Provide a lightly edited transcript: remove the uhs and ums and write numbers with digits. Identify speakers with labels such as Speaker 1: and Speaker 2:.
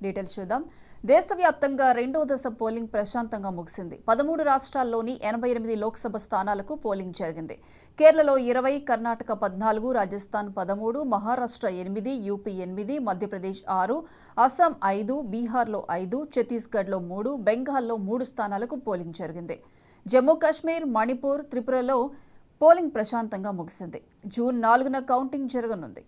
Speaker 1: Details చూద్దాం. దేశవ్యాప్తంగా రెండో దశ పోలింగ్ ప్రశాంతంగా ముగిసింది. 13 రాష్ట్రాల్లోని 88 లోక్సభ స్థానాలకు పోలింగ్ జరిగింది. కేరళలో 20, కర్ణాటక 14, రాజస్థాన్ 13, మహారాష్ట్ర 8, యూపీ 8, మధ్యప్రదేశ్ 6, అస్సాం 5, బీహార్లో 5, ఛత్తీస్గఢ్లో 3, బెంగాల్లో 3 స్థానాలకు పోలింగ్ జరిగింది. జమ్మూ కాశ్మీర్, మణిపూర్, త్రిపురలో పోలింగ్ ప్రశాంతంగా ముగిసింది. జూన్ 4న కౌంటింగ్ జరగనుంది.